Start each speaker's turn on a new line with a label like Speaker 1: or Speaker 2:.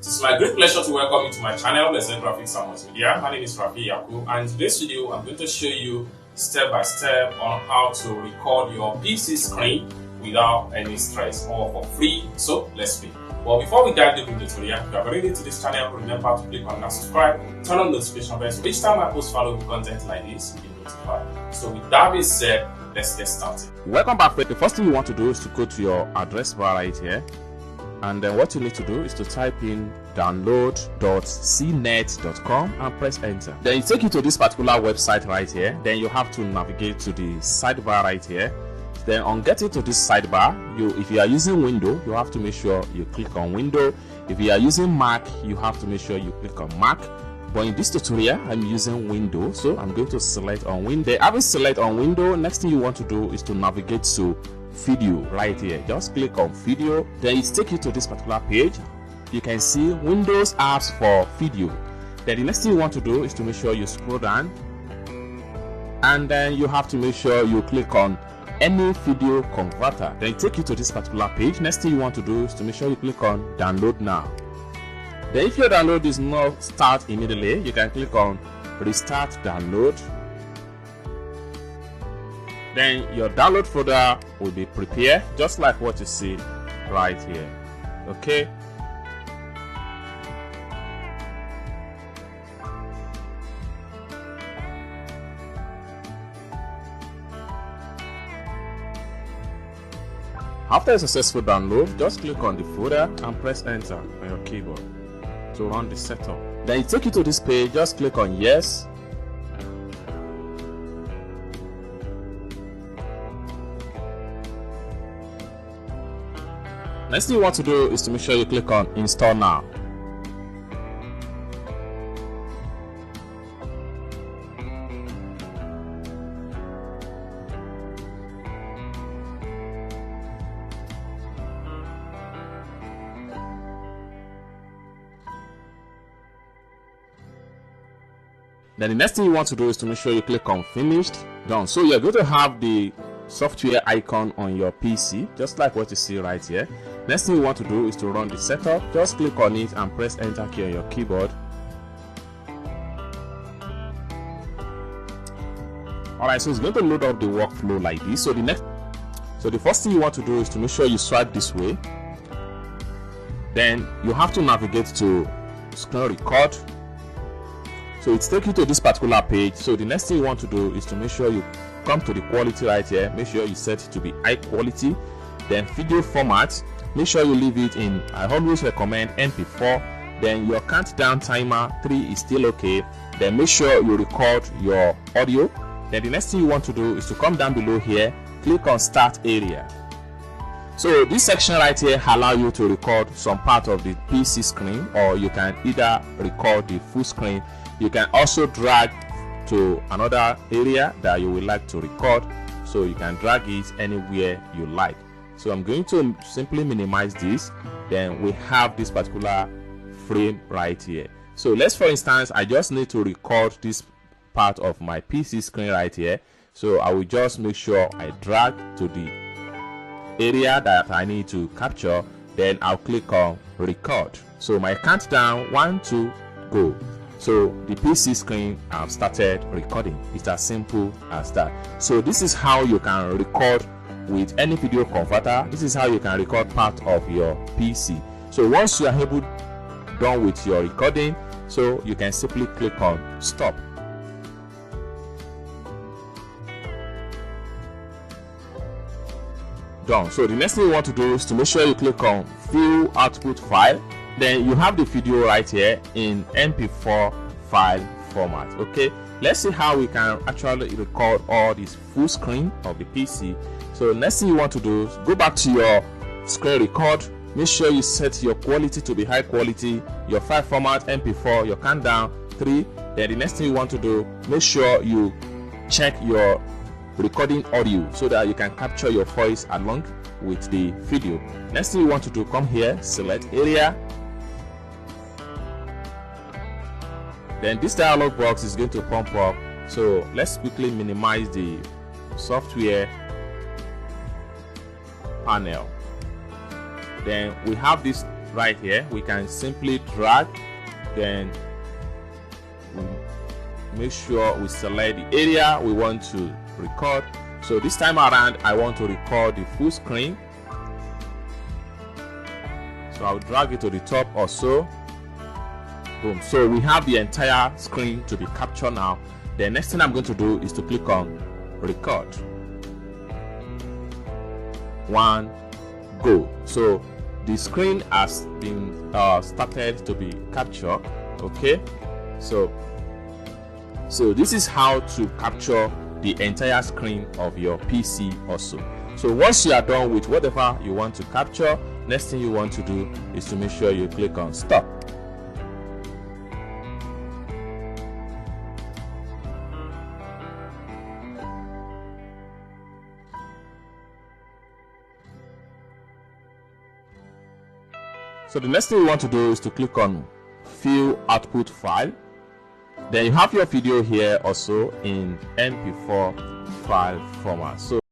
Speaker 1: It's my great pleasure to welcome you to my channel, Let's Learn Graphics and Multimedia. My name is Rafi Yakub, and in today's video, I'm going to show you step by step on how to record your PC screen without any stress or for free. So let's begin. Well, before we dive into the tutorial, if you are already to this channel, remember to click on that subscribe, turn on the notification bell so each time I post valuable content like this, you will be notified. So with that being said, let's get started.
Speaker 2: Welcome back. The first thing you want to do is to go to your address bar right here. And then what you need to do is to type in download.cnet.com and press enter. Then it takes you to this particular website right here. Then you have to navigate to the sidebar right here. Then on getting to this sidebar, if you are using Windows, you have to make sure you click on Windows. If you are using Mac, you have to make sure you click on Mac. But in this tutorial, I'm using Windows, so I'm going to select on Windows. Having select on Windows, next thing you want to do is to navigate to video right here. Just click on video, then it takes you to this particular page. You can see Windows apps for video. Then the next thing you want to do is to make sure you scroll down, and then you have to make sure you click on any video converter. Then it takes you to this particular page. Next thing you want to do is to make sure you click on download now. Then if your download is not start immediately, you can click on restart download. Then your download folder will be prepared just like what you see right here. Okay. After a successful download, just click on the folder and press enter on your keyboard to run the setup. Then it takes you to this page. Just click on yes. Next thing you want to do is to make sure you click on install now. Then the next thing you want to do is to make sure you click on finished. Done. So you're going to have the software icon on your PC just like what you see right here. Next thing you want to do is to run the setup. Just click on it and press enter key on your keyboard. Alright, so it's going to load up the workflow like this. So the first thing you want to do is to make sure you swipe this way. Then you have to navigate to screen record. So it takes you to this particular page. So the next thing you want to do is to make sure you come to the quality right here. Make sure you set it to be high quality. Then video format, make sure you leave it in, I always recommend MP4. Then your countdown timer 3 is still okay. Then make sure you record your audio. Then the next thing you want to do is to come down below here, click on start area. So this section right here allow you to record some part of the PC screen, or you can either record the full screen. You can also drag to another area that you would like to record, so you can drag it anywhere you like. So I'm going to simply minimize this. Then we have this particular frame right here. So let's, for instance, I just need to record this part of my PC screen right here. So I will just make sure I drag to the area that I need to capture. Then I'll click on record. So my countdown 1, 2, go. So the PC screen have started recording. It's as simple as that. So this is how you can record with any video converter. This is how you can record part of your PC. So once you are done with your recording, so you can simply click on stop. Done. So the next thing you want to do is to make sure you click on view output file. Then you have the video right here in MP4 file format. Okay, let's see how we can actually record all this full screen of the PC. So next thing you want to do is go back to your screen record. Make sure you set your quality to be high quality, your file format MP4, your countdown 3. Then the next thing you want to do, make sure you check your recording audio so that you can capture your voice along with the video. Next thing you want to do, come here, select area. Then this dialog box is going to pump up. So let's quickly minimize the software panel. Then we have this right here, we can simply drag, then make sure we select the area we want to record. So this time around I want to record the full screen, so I'll drag it to the top or so. Boom. So we have the entire screen to be captured now. The next thing I'm going to do is to click on record. 1, go. So the screen has been started to be captured. Okay, so this is how to capture the entire screen of your PC also. So once you are done with whatever you want to capture, next thing you want to do is to make sure you click on stop. So the next thing you want to do is to click on view output file. Then you have your video here also in MP4 file format. So